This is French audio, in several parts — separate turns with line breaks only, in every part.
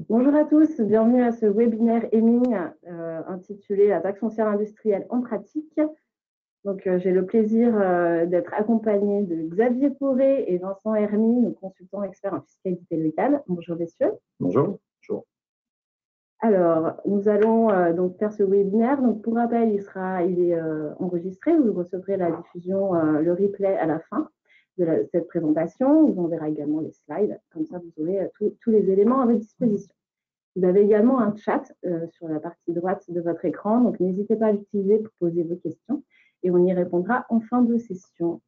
Bonjour à tous, bienvenue à ce webinaire EMING intitulé La taxe foncière industrielle en pratique. J'ai le plaisir d'être accompagnée de Xavier Poré et Vincent Hermy, nos consultants experts en fiscalité locale. Bonjour messieurs.
Bonjour. Bonjour.
Alors, nous allons donc faire ce webinaire. Donc, pour rappel, il est enregistré. Vous recevrez la diffusion, le replay à la fin de cette présentation. Vous en verrez également les slides. Comme ça, vous aurez tous les éléments à votre disposition. Vous avez également un chat sur la partie droite de votre écran, donc n'hésitez pas à l'utiliser pour poser vos questions et on y répondra en fin de session.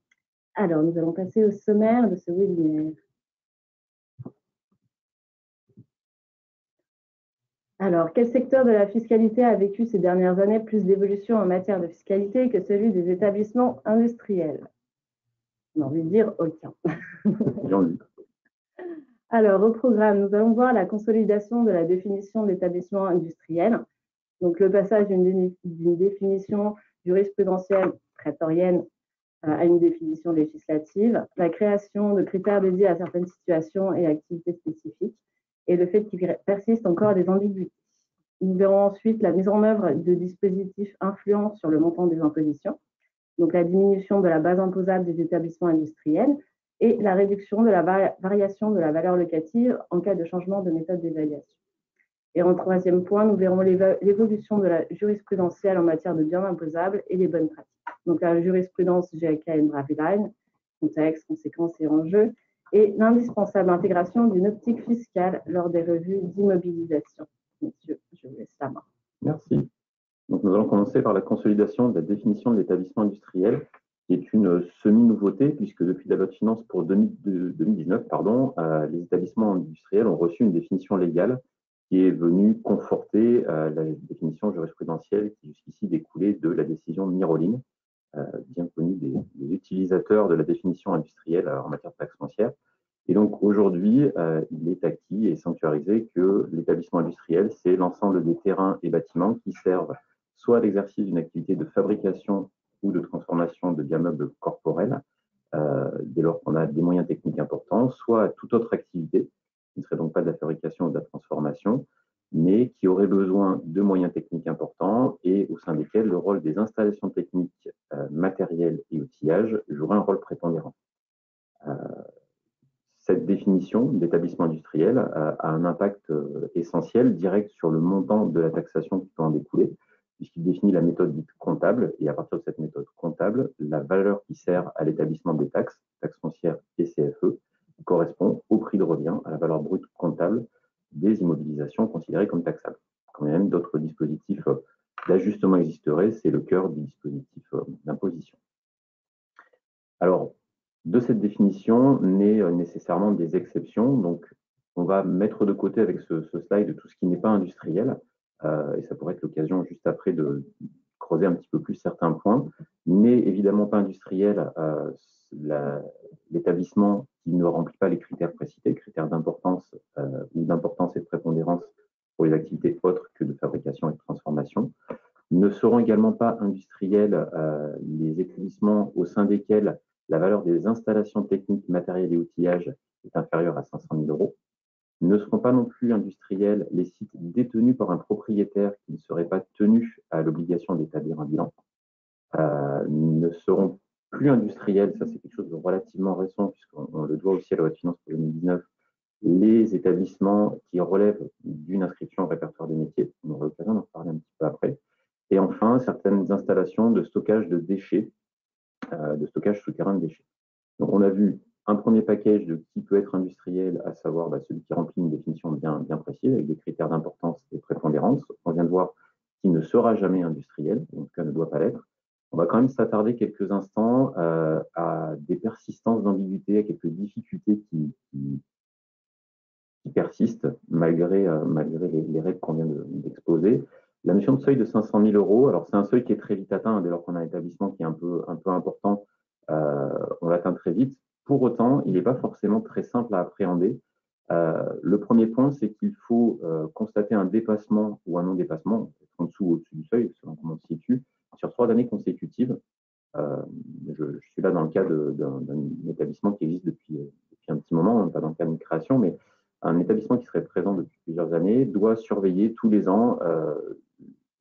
Alors, nous allons passer au sommaire de ce webinaire. Alors, quel secteur de la fiscalité a vécu ces dernières années plus d'évolution en matière de fiscalité que celui des établissements industriels? On a envie de dire aucun. Alors, au programme, nous allons voir la consolidation de la définition d'établissement industriel. Donc, le passage d'une définition jurisprudentielle prétorienne à une définition législative, la création de critères dédiés à certaines situations et activités spécifiques, et le fait qu'il persiste encore des ambiguïtés. Nous verrons ensuite la mise en œuvre de dispositifs influents sur le montant des impositions, donc la diminution de la base imposable des établissements industriels et la réduction de la variation de la valeur locative en cas de changement de méthode d'évaluation. Et en troisième point, nous verrons l'évolution de la jurisprudentielle en matière de biens imposables et les bonnes pratiques. Donc la jurisprudence GAK and Braveline, contexte, conséquences et enjeux, et l'indispensable intégration d'une optique fiscale lors des revues d'immobilisation. Messieurs, je vous laisse la main.
Merci. Donc, nous allons commencer par la consolidation de la définition de l'établissement industriel, qui est une semi-nouveauté, puisque depuis la loi de finances pour 2019, les établissements industriels ont reçu une définition légale qui est venue conforter la définition jurisprudentielle qui jusqu'ici découlait de la décision Miroline, bien connue des utilisateurs de la définition industrielle en matière de taxe foncière. Et donc aujourd'hui, il est acquis et sanctuarisé que l'établissement industriel, c'est l'ensemble des terrains et bâtiments qui servent soit à l'exercice d'une activité de fabrication ou de transformation de biens meubles corporels, dès lors qu'on a des moyens techniques importants, soit à toute autre activité, qui ne serait donc pas de la fabrication ou de la transformation, mais qui aurait besoin de moyens techniques importants et au sein desquels le rôle des installations techniques, matérielles et outillages jouerait un rôle prépondérant. Cette définition d'établissement industriel a un impact essentiel, direct sur le montant de la taxation qui peut en découler, puisqu'il définit la méthode dite comptable, et à partir de cette méthode comptable, la valeur qui sert à l'établissement des taxes, taxes foncières et CFE, correspond au prix de revient, à la valeur brute comptable des immobilisations considérées comme taxables. Quand même, d'autres dispositifs d'ajustement existeraient, c'est le cœur du dispositif d'imposition. Alors, de cette définition naît nécessairement des exceptions. Donc, on va mettre de côté avec ce slide tout ce qui n'est pas industriel, et ça pourrait être l'occasion juste après de creuser un petit peu plus certains points. N'est évidemment pas industriel l'établissement qui ne remplit pas les critères précités, critères d'importance ou d'importance et de prépondérance pour les activités autres que de fabrication et de transformation. Ne seront également pas industriels les établissements au sein desquels la valeur des installations techniques, matériels et outillages est inférieure à 500 000 euros. Ne seront pas non plus industriels les sites détenus par un propriétaire qui ne serait pas tenu à l'obligation d'établir un bilan. Ne seront plus industriels, ça c'est quelque chose de relativement récent, puisqu'on le doit aussi à la loi de finances pour 2019, les établissements qui relèvent d'une inscription au répertoire des métiers. On aura l'occasion d'en parler un petit peu après. Et enfin, certaines installations de stockage de déchets, de stockage souterrain de déchets. Donc, on a vu un premier package de qui peut être industriel, à savoir celui qui remplit une définition bien précise, avec des critères d'importance et de prépondérance. On vient de voir qui ne sera jamais industriel, en tout cas ne doit pas l'être. On va quand même s'attarder quelques instants à des persistances d'ambiguïté, à quelques difficultés qui persistent malgré les règles qu'on vient d'exposer. La notion de seuil de 500 000 euros, alors c'est un seuil qui est très vite atteint, dès lors qu'on a un établissement qui est un peu important, on l'atteint très vite. Pour autant, il n'est pas forcément très simple à appréhender. Le premier point, c'est qu'il faut constater un dépassement ou un non-dépassement, en dessous ou au-dessus du seuil, selon comment on se situe, sur 3 années consécutives. Je suis là dans le cas d'un établissement qui existe depuis un petit moment, pas dans le cas d'une création, mais un établissement qui serait présent depuis plusieurs années doit surveiller tous les ans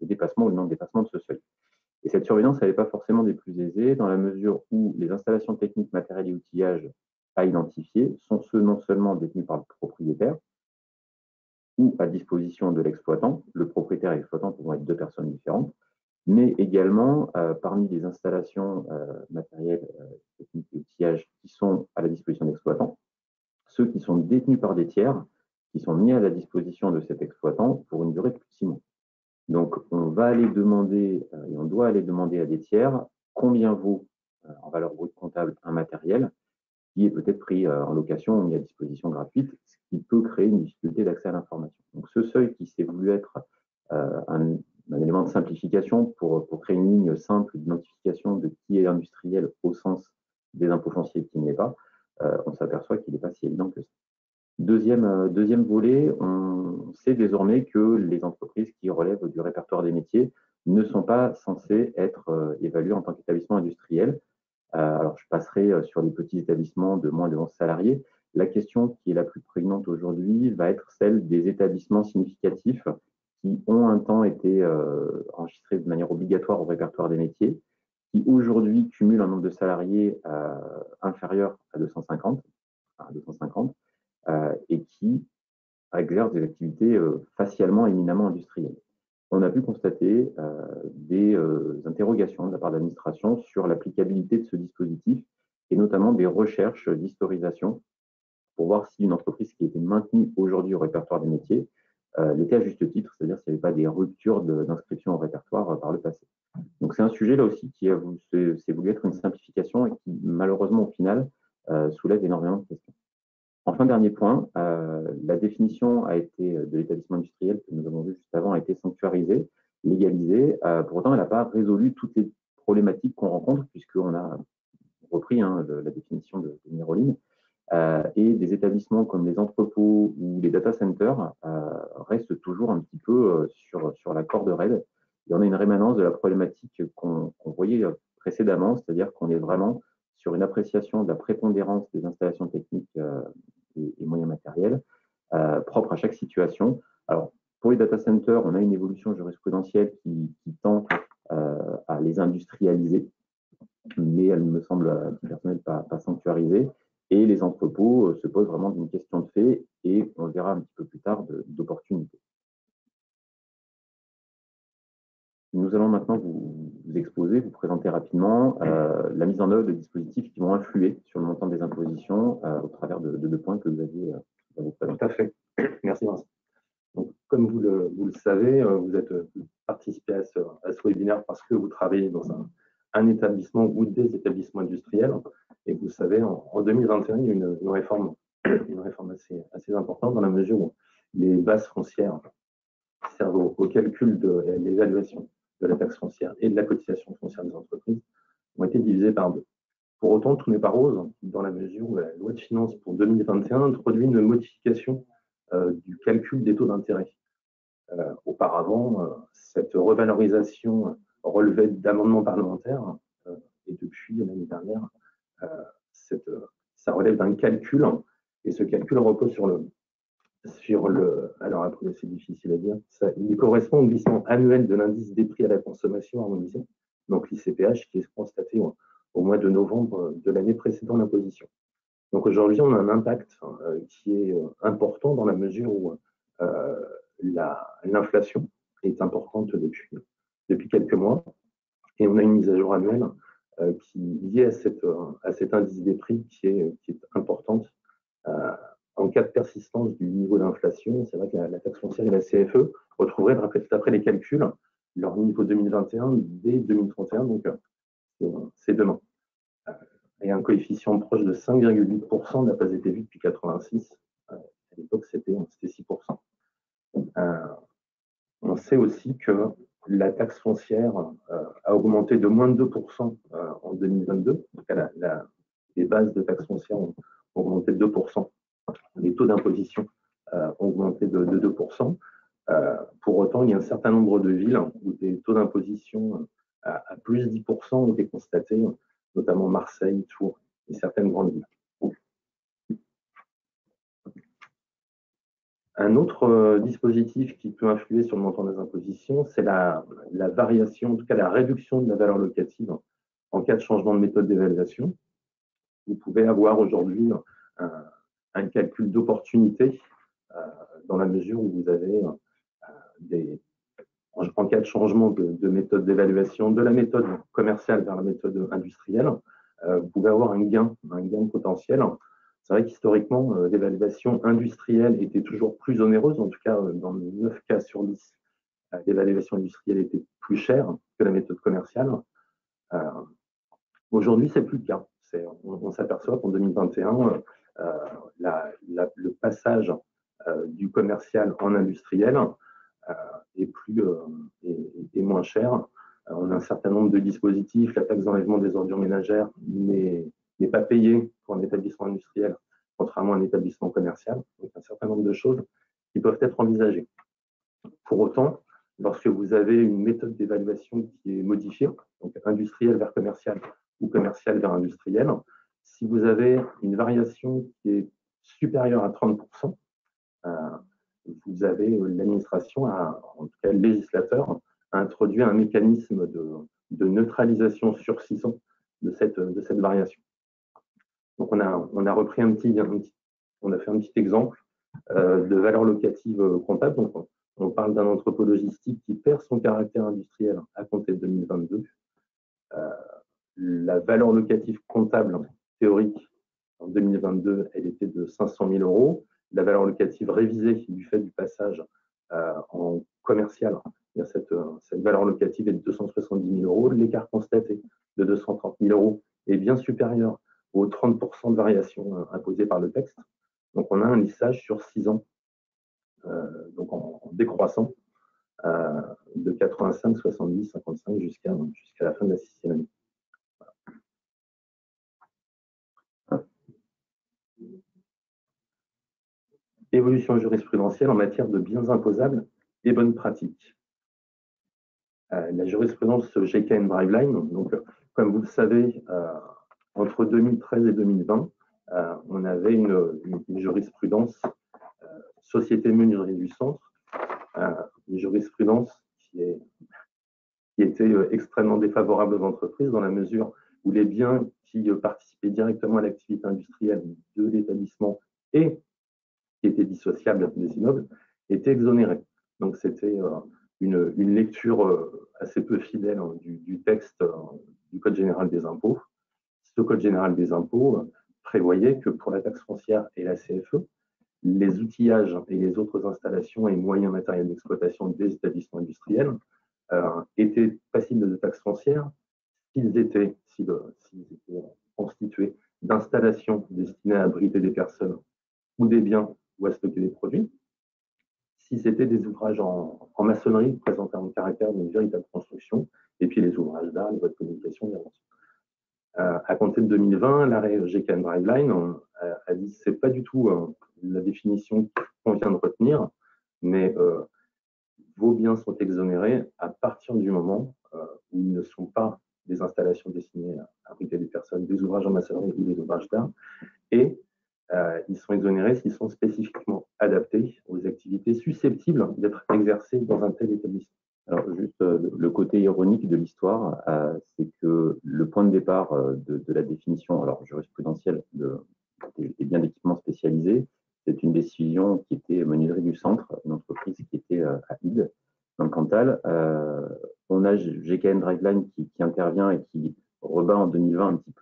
le dépassement ou le non-dépassement de ce seuil. Et cette surveillance, elle n'est pas forcément des plus aisées, dans la mesure où les installations techniques, matérielles et outillages à identifier sont ceux non seulement détenus par le propriétaire ou à disposition de l'exploitant, le propriétaire et l'exploitant pouvant être deux personnes différentes, mais également parmi les installations matérielles, techniques et outillages qui sont à la disposition de l'exploitant, ceux qui sont détenus par des tiers, qui sont mis à la disposition de cet exploitant pour une durée de plus de 6 mois. Donc, on va aller demander, et on doit aller demander à des tiers combien vaut en valeur brute comptable un matériel qui est peut-être pris en location ou mis à disposition gratuite, ce qui peut créer une difficulté d'accès à l'information. Donc, ce seuil qui s'est voulu être un élément de simplification pour créer une ligne simple d'identification de qui est industriel au sens des impôts fonciers et qui ne l'est pas, on s'aperçoit qu'il n'est pas si évident que ça. Deuxième volet, on sait désormais que les entreprises qui relèvent du répertoire des métiers ne sont pas censées être évaluées en tant qu'établissement industriel. Alors, je passerai sur les petits établissements de moins de 11 salariés. La question qui est la plus prégnante aujourd'hui va être celle des établissements significatifs qui ont un temps été enregistrés de manière obligatoire au répertoire des métiers, qui aujourd'hui cumulent un nombre de salariés inférieur à 250, et qui exercent des activités facialement éminemment industrielles. On a pu constater des interrogations de la part de l'administration sur l'applicabilité de ce dispositif et notamment des recherches d'historisation pour voir si une entreprise qui était maintenue aujourd'hui au répertoire des métiers l'était à juste titre, c'est-à-dire s'il n'y avait pas des ruptures d'inscription au répertoire par le passé. Donc c'est un sujet là aussi qui s'est voulu être une simplification et qui malheureusement au final soulève énormément de questions. Enfin, dernier point, la définition de l'établissement industriel que nous avons vu juste avant a été sanctuarisée, légalisée. Pour autant, elle n'a pas résolu toutes les problématiques qu'on rencontre, puisqu'on a repris la définition de Miroline. Et des établissements comme les entrepôts ou les data centers restent toujours un petit peu sur la corde raide. Et on a une rémanence de la problématique qu'on voyait précédemment, c'est-à-dire qu'on est vraiment sur une appréciation de la prépondérance des installations techniques et moyens matériels propres à chaque situation. Alors, pour les data centers, on a une évolution jurisprudentielle qui tend à les industrialiser, mais elle me semble, à titre personnel, pas sanctuarisée. Et les entrepôts se posent vraiment d'une question de fait et on le verra un petit peu plus tard d'opportunité. Nous allons maintenant vous exposer, vous présenter rapidement la mise en œuvre de dispositifs qui vont influer sur le montant des impositions au travers de 2 points que vous aviez à vous présenter.
Tout à fait. Merci Vincent. Donc, comme vous le savez, vous êtes participé à ce webinaire parce que vous travaillez dans un établissement ou des établissements industriels. Et vous savez, en 2021, il y a eu une réforme assez importante dans la mesure où les bases foncières servent au calcul de l'évaluation de la taxe foncière et de la cotisation foncière des entreprises ont été divisées par 2. Pour autant, tout n'est pas rose dans la mesure où la loi de finances pour 2021 introduit une modification du calcul des taux d'intérêt. Auparavant, cette revalorisation relevait d'amendements parlementaires et depuis l'année dernière, ça relève d'un calcul et ce calcul repose sur le alors après c'est difficile à dire, il correspond au glissement annuel de l'indice des prix à la consommation harmonisé, donc l'ICPH qui est constaté au mois de novembre de l'année précédant l'imposition. Donc aujourd'hui, on a un impact qui est important dans la mesure où l'inflation est importante depuis quelques mois et on a une mise à jour annuelle qui est liée à cet indice des prix qui est importante. En cas de persistance du niveau d'inflation, c'est vrai que la taxe foncière et la CFE retrouveraient, d'après les calculs, leur niveau 2021 dès 2031, donc c'est demain. Et un coefficient proche de 5,8% n'a pas été vu depuis 1986. À l'époque, c'était 6%. On sait aussi que la taxe foncière a augmenté de moins de 2% en 2022. Donc, les bases de taxe foncière ont augmenté de 2%. Les taux d'imposition ont augmenté de 2%. Pour autant, il y a un certain nombre de villes où des taux d'imposition à plus de 10% ont été constatés, notamment Marseille, Tours et certaines grandes villes. Un autre dispositif qui peut influer sur le montant des impositions, c'est la variation, en tout cas la réduction de la valeur locative en cas de changement de méthode d'évaluation. Vous pouvez avoir aujourd'hui un calcul d'opportunité dans la mesure où vous avez en cas de changement de méthode d'évaluation de la méthode commerciale vers la méthode industrielle, vous pouvez avoir un gain potentiel. C'est vrai qu'historiquement, l'évaluation industrielle était toujours plus onéreuse, en tout cas dans 9 cas sur 10, l'évaluation industrielle était plus chère que la méthode commerciale. Aujourd'hui, c'est plus le cas. On s'aperçoit qu'en 2021, le passage du commercial en industriel est moins cher. On a un certain nombre de dispositifs. La taxe d'enlèvement des ordures ménagères n'est pas payée pour un établissement industriel, contrairement à un établissement commercial. Donc, un certain nombre de choses qui peuvent être envisagées. Pour autant, lorsque vous avez une méthode d'évaluation qui est modifiée, donc industriel vers commercial ou commercial vers industriel, si vous avez une variation qui est supérieure à 30%, vous avez l'administration, en tout cas le législateur, a introduit un mécanisme de neutralisation sur 6 ans de cette variation. Donc on a repris on a fait un petit exemple de valeur locative comptable. Donc on parle d'un entrepôt logistique qui perd son caractère industriel à compter de 2022. La valeur locative comptable théorique en 2022, elle était de 500 000 euros. La valeur locative révisée du fait du passage en commercial, cette valeur locative est de 270 000 euros. L'écart constaté de 230 000 euros est bien supérieur aux 30% de variation imposée par le texte. Donc, on a un lissage sur 6 ans, donc en décroissant, de 85, 70, 55 jusqu'à la fin de la 6e année. Évolution jurisprudentielle en matière de biens imposables et bonnes pratiques. La jurisprudence GKN Driveline, donc, comme vous le savez, entre 2013 et 2020, on avait une jurisprudence Société Menuiserie du Centre, une jurisprudence qui était extrêmement défavorable aux entreprises dans la mesure où les biens qui participaient directement à l'activité industrielle de l'établissement et qui étaient dissociables des immeubles étaient exonérés. Donc c'était une lecture assez peu fidèle du texte du Code général des impôts. Ce Code général des impôts prévoyait que pour la taxe foncière et la CFE, les outillages et les autres installations et moyens matériels d'exploitation des établissements industriels étaient passibles de taxe foncière s'ils étaient constitués d'installations destinées à abriter des personnes ou des biens ou à stocker des produits, si c'était des ouvrages en maçonnerie présentant un caractère d'une véritable construction, et puis les ouvrages d'art, les voies de communication, bien sûr. À compter de 2020, l'arrêt GKN Driveline a dit que ce n'est pas du tout la définition qu'on vient de retenir, mais vos biens sont exonérés à partir du moment où ils ne sont pas des installations destinées à abriter des personnes, des ouvrages en maçonnerie ou des ouvrages d'art, et ils sont exonérés s'ils sont spécifiquement adaptés aux activités susceptibles d'être exercées dans un tel établissement.
Alors, juste le côté ironique de l'histoire, c'est que le point de départ de la définition jurisprudentielle des biens d'équipement spécialisés, c'est une décision qui était Menuiserie du Centre, une entreprise qui était à Ide, dans le Cantal. On a GKN Driveline qui intervient et qui rebat en 2020 un petit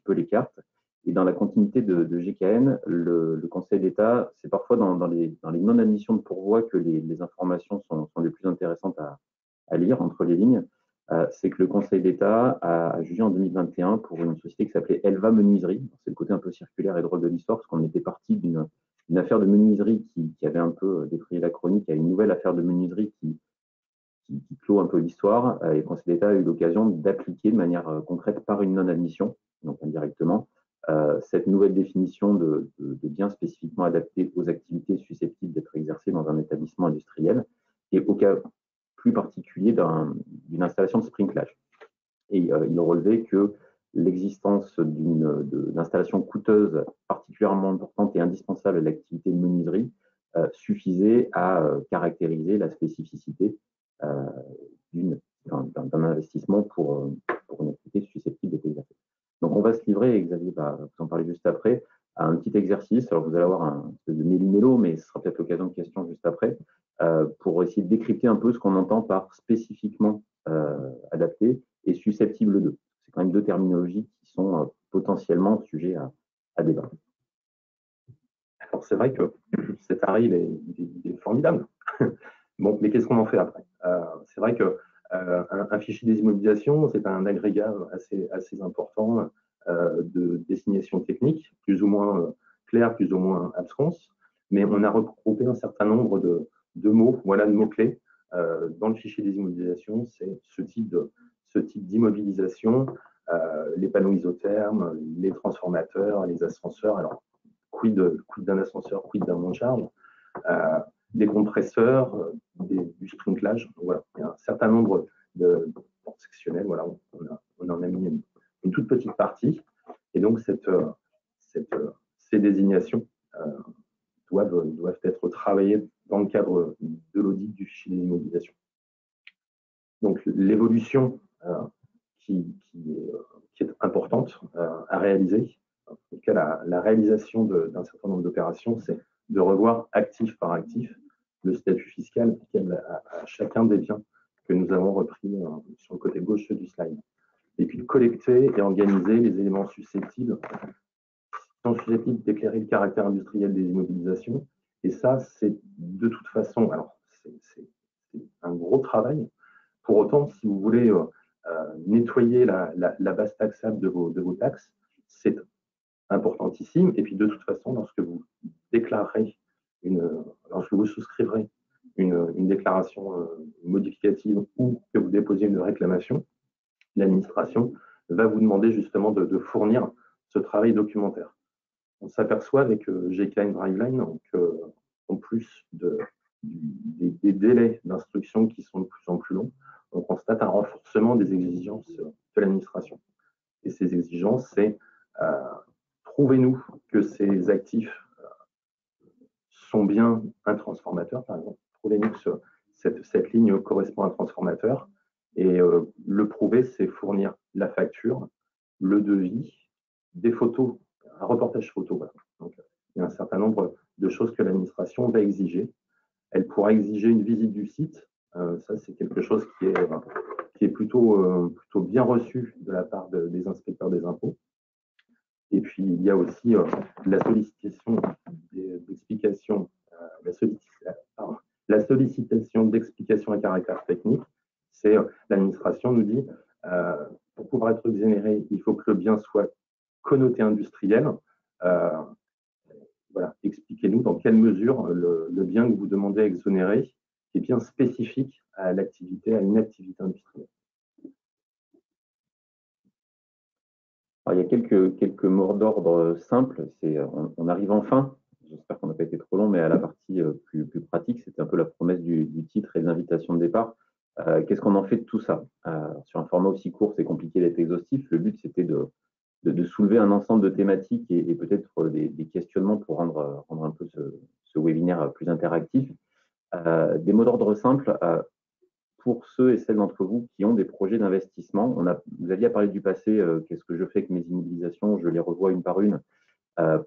peu les cartes. Et dans la continuité de GKN, le Conseil d'État, c'est parfois dans les non-admissions de pourvoi que les informations sont les plus intéressantes à lire entre les lignes. C'est que le Conseil d'État a jugé en 2021 pour une société qui s'appelait Elva Menuiserie. C'est le côté un peu circulaire et drôle de l'histoire, parce qu'on était parti d'une affaire de menuiserie qui avait un peu défrayé la chronique à une nouvelle affaire de menuiserie qui clôt un peu l'histoire. Et le Conseil d'État a eu l'occasion d'appliquer de manière concrète par une non-admission, donc indirectement, cette nouvelle définition de biens spécifiquement adaptés aux activités susceptibles d'être exercées dans un établissement industriel et au cas plus particulier d'une installation de sprinklage. Et il relevait que l'existence d'une installation coûteuse particulièrement importante et indispensable à l'activité de menuiserie suffisait à caractériser la spécificité d'un investissement pour une activité susceptible d'être exercée. Donc, on va se livrer, et Xavier va vous en parler juste après, à un petit exercice. Alors, vous allez avoir un espèce de méli-mélo, mais ce sera peut-être l'occasion de questions juste après, pour essayer de décrypter un peu ce qu'on entend par spécifiquement adapté et susceptible de. C'est quand même deux terminologies qui sont potentiellement sujets à débat.
Alors, c'est vrai que cet arrêt, il est formidable. Bon, mais qu'est-ce qu'on en fait après? C'est vrai que un fichier des immobilisations, c'est un agrégat assez important de désignation technique, plus ou moins claire, plus ou moins absconse, mais on a regroupé un certain nombre de mots, voilà, de mots-clés dans le fichier des immobilisations. C'est ce type d'immobilisation, les panneaux isothermes, les transformateurs, les ascenseurs. Alors, quid d'un ascenseur, quid d'un monte-charge, des compresseurs, du sprinklage. Voilà. Il y a un certain nombre de sectionnels. Voilà. On en a mis une toute petite partie. Et donc, ces désignations doivent être travaillées dans le cadre de l'audit du fichier des immobilisations. Donc, l'évolution qui est importante à réaliser, en tout cas la réalisation d'un certain nombre d'opérations, c'est de revoir actif par actif le statut fiscal applicable à chacun des biens que nous avons repris sur le côté gauche du slide. Et puis de collecter et organiser les éléments susceptibles d'éclairer le caractère industriel des immobilisations. Et ça, c'est de toute façon, alors c'est un gros travail. Pour autant, si vous voulez nettoyer la base taxable de vos taxes, c'est importantissime. Et puis, de toute façon, lorsque vous déclarerez, lorsque vous souscriverez une déclaration modificative ou que vous déposez une réclamation, l'administration va vous demander justement de fournir ce travail documentaire. On s'aperçoit avec GK Driveline qu'en plus des délais d'instruction qui sont de plus en plus longs, on constate un renforcement des exigences de l'administration. Et ces exigences, c'est prouvez-nous que ces actifs sont bien un transformateur, par exemple. Prouvez-nous que cette ligne correspond à un transformateur. Et le prouver, c'est fournir la facture, le devis, des photos, un reportage photo. Voilà. Donc, il y a un certain nombre de choses que l'administration va exiger. Elle pourra exiger une visite du site. Ça, c'est quelque chose qui est plutôt bien reçu de la part des inspecteurs des impôts. Et puis, il y a aussi la sollicitation d'explications, la sollicitation d'explications à caractère technique. C'est l'administration nous dit, pour pouvoir être exonéré, il faut que le bien soit connoté industriel. Voilà, expliquez-nous dans quelle mesure le bien que vous demandez à exonérer est bien spécifique à l'activité, à une activité industrielle.
Alors, il y a quelques mots d'ordre simples. On arrive enfin, j'espère qu'on n'a pas été trop long, mais à la partie plus pratique. C'était un peu la promesse du titre et de l'invitation de départ. Qu'est-ce qu'on en fait de tout ça? Sur un format aussi court, c'est compliqué d'être exhaustif. Le but, c'était de soulever un ensemble de thématiques et peut-être des questionnements pour rendre un peu ce webinaire plus interactif. Des mots d'ordre simples. Pour ceux et celles d'entre vous qui ont des projets d'investissement, vous aviez parlé du passé, qu'est-ce que je fais avec mes immobilisations? Je les revois une par une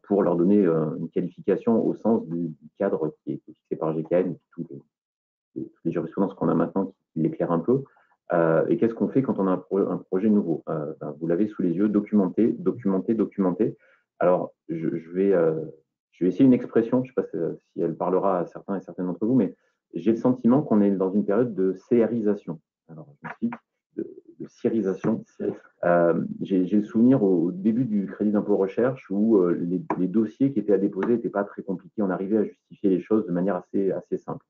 pour leur donner une qualification au sens du cadre qui est fixé par GKN, toutes les jurisprudences qu'on a maintenant qui l'éclairent un peu. Et qu'est-ce qu'on fait quand on a un projet nouveau? Vous l'avez sous les yeux, documenter. Alors, je vais essayer une expression, je ne sais pas si elle parlera à certains et certaines d'entre vous, mais j'ai le sentiment qu'on est dans une période de CRisation. Alors, je m'explique, de CIRisation. J'ai le souvenir au début du crédit d'impôt recherche où les dossiers qui étaient à déposer n'étaient pas très compliqués. On arrivait à justifier les choses de manière assez simple.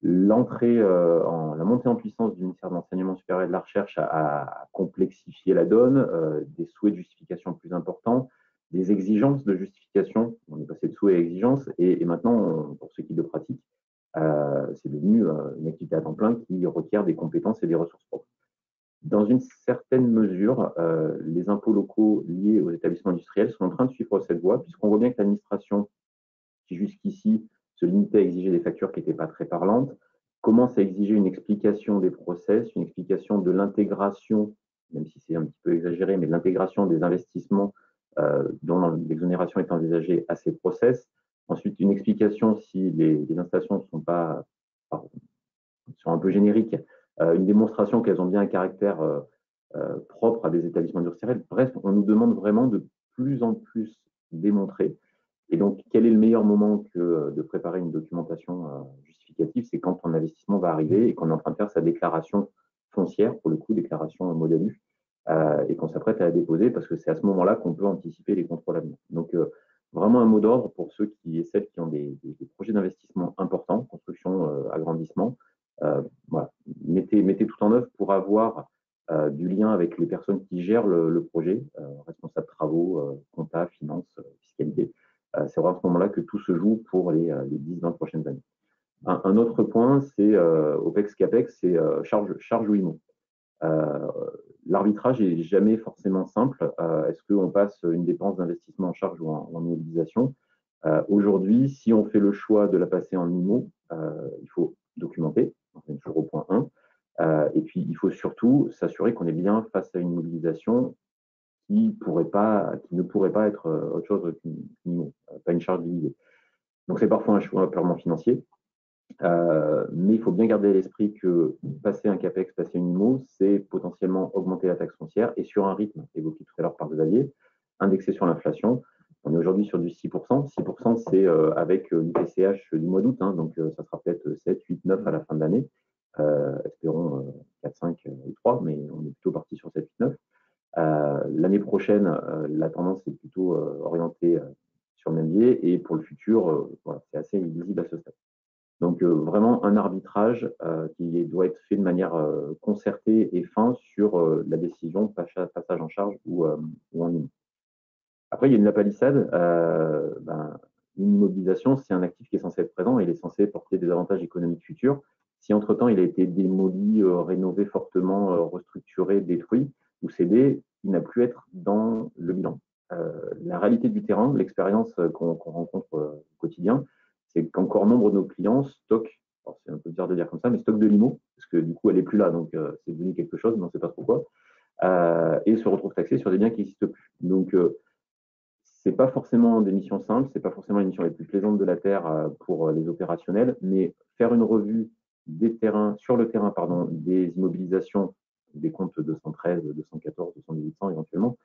La montée en puissance du ministère de l'Enseignement supérieur et de la Recherche a complexifié la donne, des souhaits de justification plus importants, des exigences de justification. On est passé de souhaits à exigences et maintenant, pour ceux qui le pratiquent, c'est devenu une activité à temps plein qui requiert des compétences et des ressources propres. Dans une certaine mesure, les impôts locaux liés aux établissements industriels sont en train de suivre cette voie, puisqu'on voit bien que l'administration, qui jusqu'ici se limitait à exiger des factures qui n'étaient pas très parlantes, commence à exiger une explication des process, une explication de l'intégration, même si c'est un petit peu exagéré, mais de l'intégration des investissements dont l'exonération est envisagée à ces process. Ensuite, une explication si les installations sont un peu génériques, une démonstration qu'elles ont bien un caractère propre à des établissements industriels. Bref, on nous demande vraiment de plus en plus démontrer. Et donc, quel est le meilleur moment que de préparer une documentation justificative? C'est quand ton investissement va arriver et qu'on est en train de faire sa déclaration foncière, pour le coup, déclaration Modalus, et qu'on s'apprête à la déposer parce que c'est à ce moment-là qu'on peut anticiper les contrôles à venir. Donc, vraiment un mot d'ordre pour ceux et celles qui ont des projets d'investissement importants, construction, agrandissement. Voilà. Mettez tout en œuvre pour avoir du lien avec les personnes qui gèrent le projet, responsables travaux, compta, finance, fiscalité. C'est vraiment à ce moment-là que tout se joue pour les 10-20 prochaines années. Un autre point, c'est OPEX-CAPEX, c'est charge ou IMO. L'arbitrage n'est jamais forcément simple. Est-ce qu'on passe une dépense d'investissement en charge ou en mobilisation? Aujourd'hui, si on fait le choix de la passer en IMO, il faut documenter, c'est toujours au point 1. Et puis, il faut surtout s'assurer qu'on est bien face à une mobilisation qui ne pourrait pas être autre chose qu'une IMO, pas une charge divisée. Donc, c'est parfois un choix purement financier. Mais il faut bien garder à l'esprit que passer un CAPEX, passer une IMO, c'est potentiellement augmenter la taxe foncière et sur un rythme évoqué tout à l'heure par Xavier, indexé sur l'inflation. On est aujourd'hui sur du 6%. 6%, c'est avec l'IPCH du mois d'août, hein, donc ça sera peut-être 7, 8, 9 à la fin de l'année. Espérons 4, 5 et 3, mais on est plutôt parti sur 7, 8, 9. L'année prochaine, la tendance est plutôt orientée sur le même biais et pour le futur, voilà, c'est assez illisible à ce stade. Donc vraiment un arbitrage qui doit être fait de manière concertée et fin sur la décision passage en charge ou en ligne. Après, il y a une lapalissade. Une immobilisation, c'est un actif qui est censé être présent et il est censé porter des avantages économiques futurs. Si entre-temps, il a été démoli, rénové fortement, restructuré, détruit ou cédé, il n'a plus à être dans le bilan. La réalité du terrain, l'expérience qu'on rencontre au quotidien, c'est qu'encore nombre de nos clients stockent, c'est un peu bizarre de dire comme ça, mais stockent de l'IMO, parce que du coup, elle n'est plus là, donc c'est devenu quelque chose, mais on ne sait pas pourquoi, et se retrouvent taxés sur des biens qui n'existent plus. Donc, ce n'est pas forcément des missions simples, ce n'est pas forcément les missions les plus plaisantes de la Terre pour les opérationnels, mais faire une revue sur le terrain, des immobilisations, des comptes 213, 214, 218 éventuellement,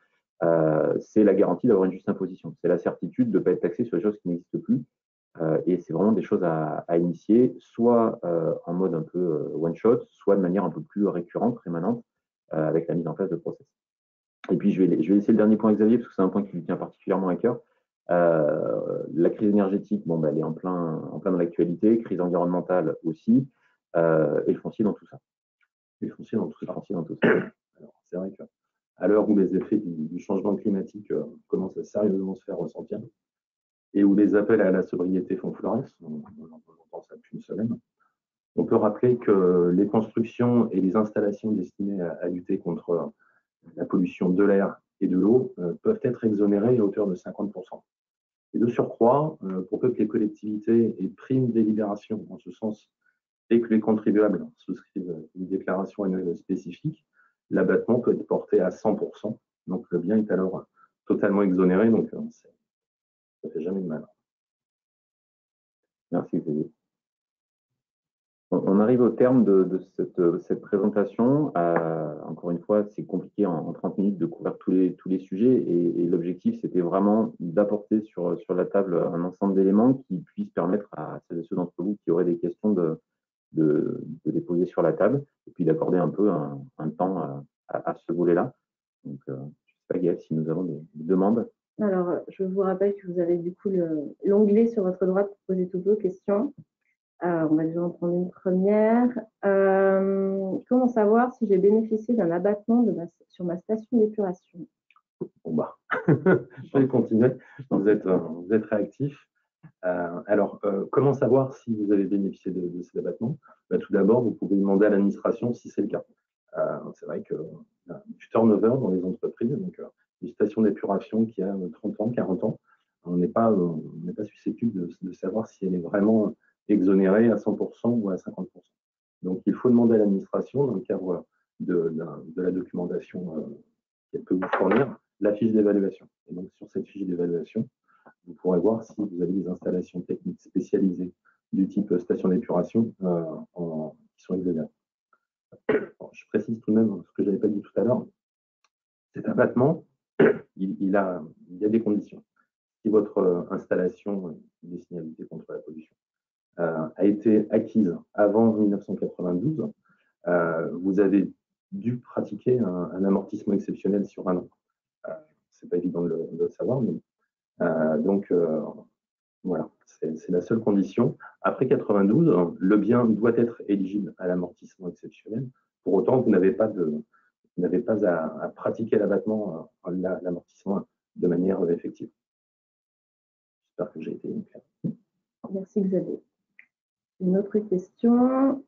c'est la garantie d'avoir une juste imposition. C'est la certitude de ne pas être taxé sur des choses qui n'existent plus. Et c'est vraiment des choses à initier, soit en mode un peu one-shot, soit de manière un peu plus récurrente, rémanente, avec la mise en place de process. Et puis, je vais laisser le dernier point à Xavier, parce que c'est un point qui lui tient particulièrement à cœur. La crise énergétique, elle est en plein dans l'actualité, crise environnementale aussi, et le foncier dans tout ça.
Le foncier dans tout ça. Alors, c'est vrai qu'à l'heure où les effets du changement climatique commencent à sérieusement se faire ressentir, et où les appels à la sobriété font florès, on entend ça depuis une semaine, on peut rappeler que les constructions et les installations destinées à lutter contre la pollution de l'air et de l'eau peuvent être exonérées à hauteur de 50%. Et de surcroît, pour peu que les collectivités aient pris une délibération en ce sens et que les contribuables souscrivent une déclaration annuelle spécifique, l'abattement peut être porté à 100%. Donc le bien est alors totalement exonéré, donc ça ne fait jamais de mal.
Merci Xavier. On arrive au terme de cette présentation. Encore une fois, c'est compliqué en 30 minutes de couvrir tous les sujets et l'objectif, c'était vraiment d'apporter sur la table un ensemble d'éléments qui puissent permettre à celles et ceux d'entre vous qui auraient des questions de les poser sur la table et puis d'accorder un peu un temps à ce volet-là. Donc, je ne sais pas, Gaëlle, si nous avons des demandes.
Alors, je vous rappelle que vous avez du coup l'onglet sur votre droite pour poser toutes vos questions. On va déjà en prendre une première. Comment savoir si j'ai bénéficié d'un abattement sur ma station d'épuration?
Bon je vais continuer. Vous êtes réactif. Alors, comment savoir si vous avez bénéficié de cet abattement? Tout d'abord, vous pouvez demander à l'administration si c'est le cas. C'est vrai qu'il y a du turnover dans les entreprises, donc une station d'épuration qui a 30 ans, 40 ans, on n'est pas pas susceptible de savoir si elle est vraiment exonérée à 100% ou à 50%. Donc, il faut demander à l'administration, dans le cadre de la documentation qu'elle peut vous fournir, la fiche d'évaluation. Et donc, sur cette fiche d'évaluation, vous pourrez voir si vous avez des installations techniques spécialisées du type station d'épuration qui sont exonérées. Je précise tout de même ce que je n'avais pas dit tout à l'heure. Cet abattement, il y a des conditions. Si votre installation destinée à lutter contre la pollution a été acquise avant 1992, vous avez dû pratiquer un amortissement exceptionnel sur un an. C'est pas évident de le savoir, mais donc voilà, c'est la seule condition. Après 92, le bien doit être éligible à l'amortissement exceptionnel. Pour autant, vous n'avez pas à pratiquer l'abattement, l'amortissement de manière effective. J'espère que j'ai été clair.
Merci Xavier. Une autre question.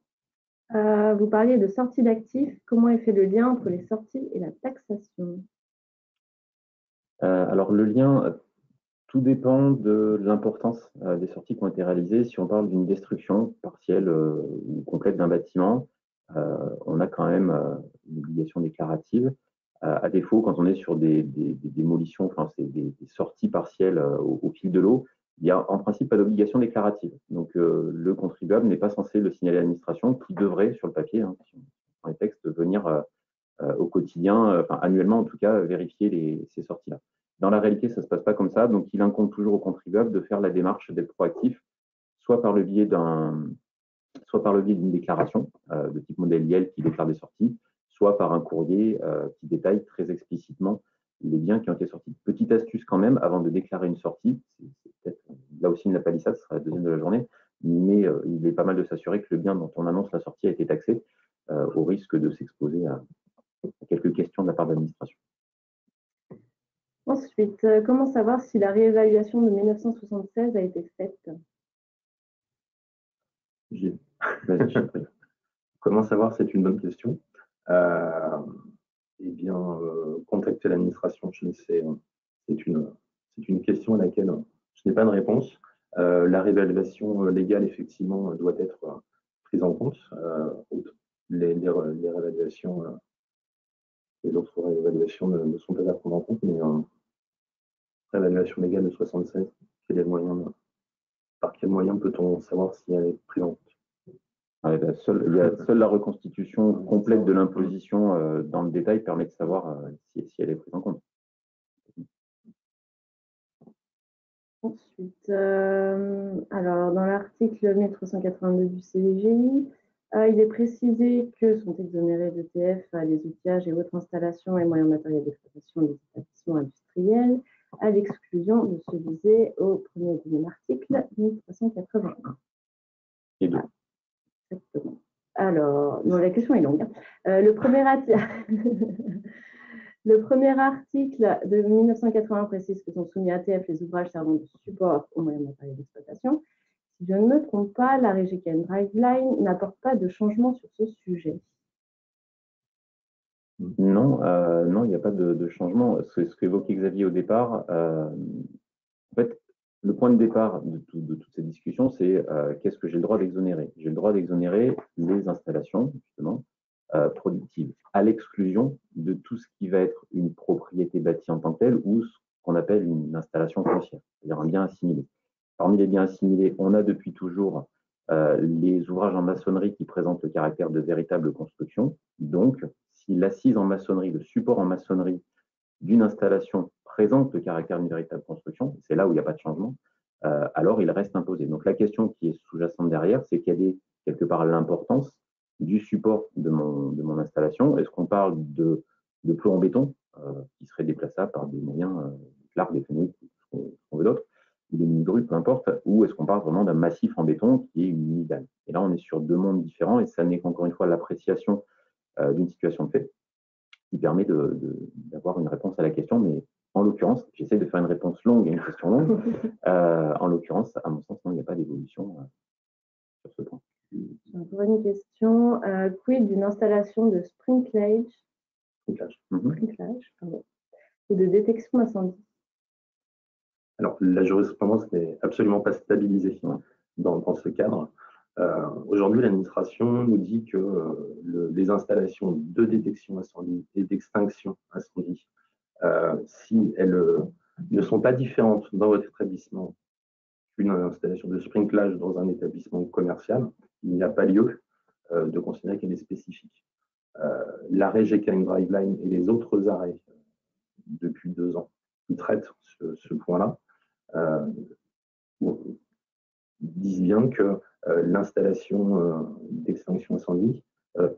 Vous parliez de sortie d'actifs. Comment est fait le lien entre les sorties et la taxation?
Alors, le lien, tout dépend de l'importance des sorties qui ont été réalisées. Si on parle d'une destruction partielle ou complète d'un bâtiment, on a quand même une obligation déclarative. À défaut, quand on est sur des démolitions, enfin, c'est des sorties partielles au fil de l'eau, il n'y a en principe pas d'obligation déclarative. Donc, le contribuable n'est pas censé le signaler à l'administration, qui devrait, sur le papier, dans les textes, venir au quotidien, enfin annuellement en tout cas, vérifier ces sorties-là. Dans la réalité, ça ne se passe pas comme ça, donc il incombe toujours au contribuable de faire la démarche d'être proactif, soit par le biais d'une déclaration de type modèle IEL qui déclare des sorties, soit par un courrier qui détaille très explicitement les biens qui ont été sortis. Petite astuce quand même, avant de déclarer une sortie, c'est peut-être là aussi une lapalissade, ce sera la deuxième de la journée, mais il est pas mal de s'assurer que le bien dont on annonce la sortie a été taxé, au risque de s'exposer à quelques questions de la part de l'administration.
Ensuite, comment savoir si la réévaluation de 1976 a été faite?
Comment savoir, c'est une bonne question. Eh bien, contacter l'administration, c'est une question à laquelle je n'ai pas de réponse. La réévaluation légale, effectivement, doit être prise en compte. Les réévaluations, les autres réévaluations ne sont pas à prendre en compte, mais réévaluation légale de 76, par quel moyen peut-on savoir si elle est prise en compte?
Il y a seule la reconstitution complète de l'imposition dans le détail permet de savoir si elle est prise en compte.
Ensuite, alors dans l'article 1382 du CGI, il est précisé que sont exonérés d'ETF les outillages et autres installations et moyens matériels d'exploitation des établissements industriels, à l'exclusion de ceux visés au premier et deuxième article 1381.
Et deux.
Exactement. Alors, non, la question est longue. Le premier article de 1980 précise que sont soumis à ATF les ouvrages servant de support aux moyens matériels d'exploitation. Si je ne me trompe pas, la RGKN Driveline n'apporte pas de changement sur ce sujet.
Non, il n'y a pas de changement. C'est ce qu'évoquait Xavier au départ. En fait, le point de départ de toute cette discussion, c'est qu'est-ce que j'ai le droit d'exonérer? J'ai le droit d'exonérer les installations, justement, productives, à l'exclusion de tout ce qui va être une propriété bâtie en tant que telle ou ce qu'on appelle une installation foncière, c'est-à-dire un bien assimilé. Parmi les biens assimilés, on a depuis toujours les ouvrages en maçonnerie qui présentent le caractère de véritable construction. Donc, si l'assise en maçonnerie, le support en maçonnerie d'une installation présente le caractère d'une véritable construction, c'est là où il n'y a pas de changement, alors il reste imposé. Donc la question qui est sous-jacente derrière, c'est quelle est quelque part l'importance du support de mon installation. Est-ce qu'on parle de plomb en béton qui serait déplaçable par des moyens clairs, des fenêtres, ce qu'on veut d'autre, ou des mini-grues, peu importe, ou est-ce qu'on parle vraiment d'un massif en béton qui est une unidale? Et là, on est sur deux mondes différents et ça n'est qu'encore une fois l'appréciation d'une situation de fait qui permet d'avoir une réponse à la question, mais en l'occurrence, j'essaie de faire une réponse longue à une question longue. En l'occurrence, à mon sens, non, il n'y a pas d'évolution sur ce point.
Encore une question. Quid d'une installation de sprinklage ou de détection d'incendie?
Alors, la jurisprudence n'est absolument pas stabilisée dans ce cadre. Aujourd'hui, l'administration nous dit que les installations de détection incendie et d'extinction incendie, si elles ne sont pas différentes dans votre établissement qu'une installation de sprinklage dans un établissement commercial, il n'y a pas lieu de considérer qu'elle est spécifique. L'arrêt GKN Driveline et les autres arrêts depuis 2 ans qui traitent ce point-là disent bien que l'installation d'extinction incendie,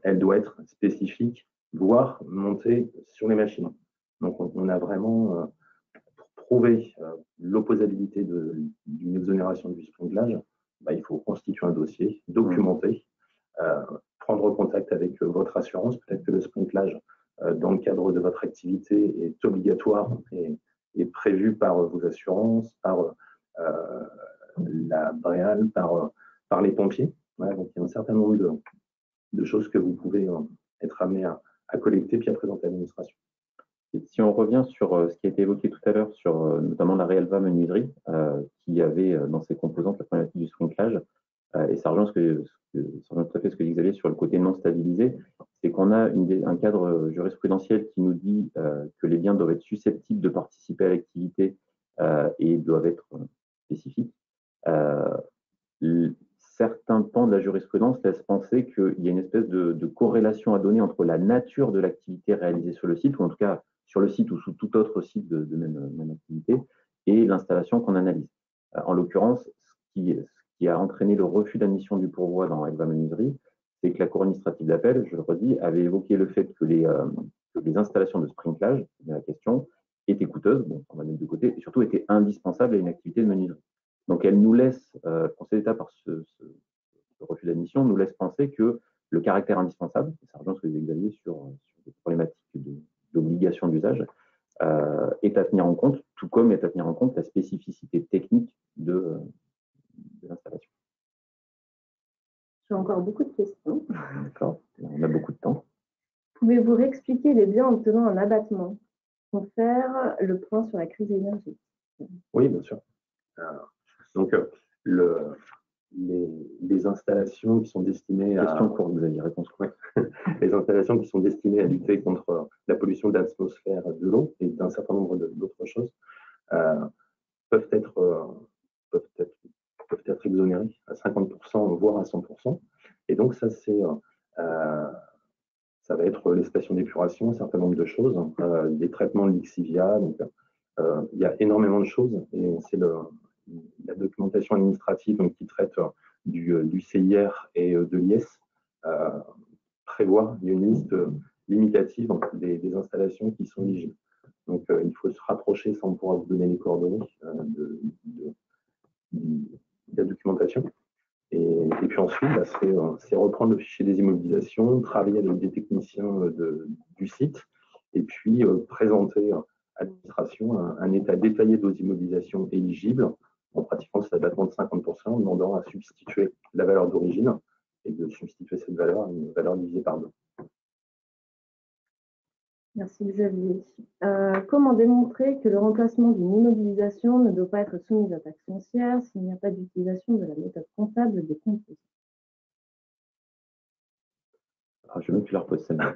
elle doit être spécifique, voire montée sur les machines. Donc on a vraiment pour prouver l'opposabilité d'une exonération du sprinklage, il faut constituer un dossier, documenter, prendre contact avec votre assurance. Peut-être que le sprinklage, dans le cadre de votre activité, est obligatoire et est prévu par vos assurances, par la BREAL, par les pompiers. Voilà, donc il y a un certain nombre de choses que vous pouvez être amené à collecter puis à présenter à l'administration.
Et si on revient sur ce qui a été évoqué tout à l'heure, sur notamment la Realva menuiserie, qui avait dans ses composantes la problématique du sprinklage, et ça rejoint tout à fait ce que dit Xavier sur le côté non stabilisé, c'est qu'on a un cadre jurisprudentiel qui nous dit que les biens doivent être susceptibles de participer à l'activité et doivent être spécifiques. Certains pans de la jurisprudence laissent penser qu'il y a une espèce de corrélation à donner entre la nature de l'activité réalisée sur le site, ou en tout cas sur le site ou sous tout autre site de même activité, et l'installation qu'on analyse. En l'occurrence, ce qui a entraîné le refus d'admission du pourvoi dans Realva menuiserie, c'est que la Cour administrative d'appel, je le redis, avait évoqué le fait que les installations de sprinklage, c'est la question, étaient coûteuses, bon, on va mettre de côté, et surtout étaient indispensables à une activité de menuiserie. Donc elle nous laisse, le Conseil d'État, par ce refus d'admission, nous laisse penser que le caractère indispensable, ça rejoint ce que vous Xavier sur des problématiques d'obligation d'usage, est à tenir en compte, tout comme est à tenir en compte la spécificité technique de l'installation.
J'ai encore beaucoup de questions.
D'accord, on a beaucoup de temps.
Pouvez-vous réexpliquer les biens obtenant un abattement pour faire le point sur la crise énergétique?
Oui, bien sûr. Donc, les installations qui sont destinées à…
Question courte, vous avez réponse courte.
Les installations qui sont destinées à lutter contre la pollution de l'atmosphère, de l'eau et d'un certain nombre d'autres choses peuvent être exonérées à 50%, voire à 100%. Et donc, ça va être les stations d'épuration, un certain nombre de choses, des traitements de lixivia. Donc, il y a énormément de choses et c'est la documentation administrative qui traite du CIR et de l'IS prévoit une liste limitative des installations qui sont éligibles. Donc, il faut se rapprocher, sans pouvoir vous donner les coordonnées de la documentation. Et puis ensuite, c'est reprendre le fichier des immobilisations, travailler avec des techniciens du site et puis présenter à l'administration un état détaillé de vos immobilisations éligibles en pratiquant cet abattement de 50%, en demandant à substituer la valeur d'origine et de substituer cette valeur à une valeur divisée par 2.
Merci Xavier. Comment démontrer que le remplacement d'une immobilisation ne doit pas être soumis à taxe foncière s'il n'y a pas d'utilisation de la méthode comptable des composants?
Je veux que tu la reposes celle-là.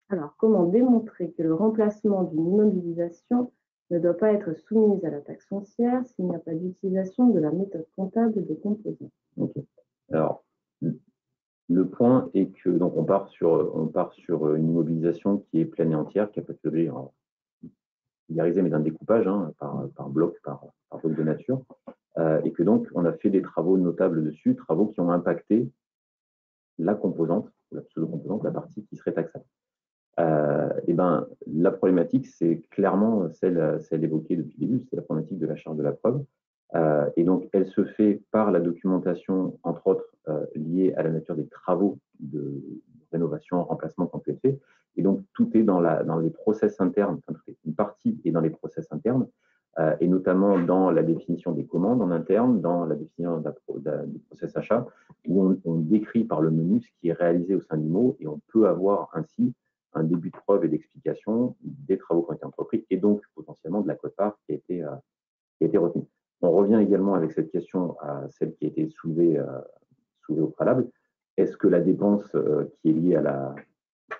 Alors, comment démontrer que le remplacement d'une immobilisation ne doit pas être soumis à la taxe foncière s'il n'y a pas d'utilisation de la méthode comptable des composants?
Okay. Alors, le point est que donc on part sur une immobilisation qui est pleine et entière, qui a pas fait l'objet vulgarisé, mais d'un découpage par bloc, par bloc de nature, et que donc on a fait des travaux notables dessus, travaux qui ont impacté la composante, la pseudo-composante, la partie qui serait taxable. Et ben, la problématique, c'est clairement celle évoquée depuis le début, c'est la problématique de la charge de la preuve. Et donc, elle se fait par la documentation, entre autres, liée à la nature des travaux de rénovation, remplacement qui ont pu être faits. Et donc, tout est dans les process internes, enfin, une partie est dans les process internes, et notamment dans la définition des commandes en interne, dans la définition du process achat, où on décrit par le menu ce qui est réalisé au sein du mot, et on peut avoir ainsi un début de preuve et d'explication des travaux qui ont été entrepris, et donc potentiellement de la quote-part qui a été qui a été retenu. On revient également avec cette question à celle qui a été soulevée au préalable. Est-ce que la dépense qui est liée à la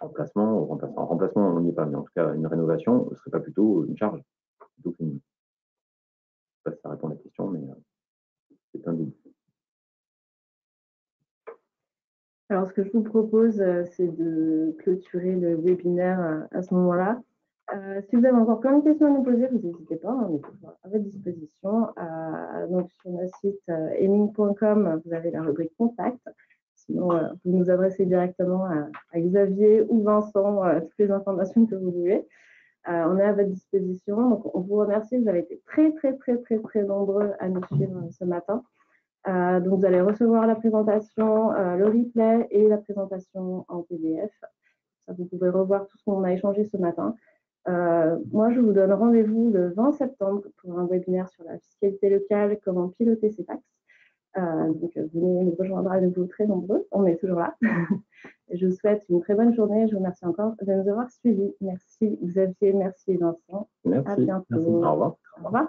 remplacement, on n'y est pas, mais en tout cas une rénovation, ne serait pas plutôt une charge plutôt qu'une. Je ne sais pas si ça répond à la question, mais c'est un début.
Alors, ce que je vous propose, c'est de clôturer le webinaire à ce moment-là. Si vous avez encore plein de questions à nous poser, vous n'hésitez pas, on est toujours à votre disposition. Donc, sur notre site eming.com, vous avez la rubrique Contact. Sinon, vous nous adressez directement à Xavier ou Vincent, toutes les informations que vous voulez. On est à votre disposition. Donc, on vous remercie. Vous avez été très nombreux à nous suivre ce matin. Donc, vous allez recevoir la présentation, le replay et la présentation en PDF. Ça, vous pouvez revoir tout ce qu'on a échangé ce matin. Moi, je vous donne rendez-vous le 20 septembre pour un webinaire sur la fiscalité locale, comment piloter ses taxes. Donc, venez nous rejoindre à nouveau très nombreux. On est toujours là. Je vous souhaite une très bonne journée. Je vous remercie encore de nous avoir suivis. Merci Xavier, merci Vincent.
Merci.
À bientôt.
Merci. Au revoir.
Au revoir.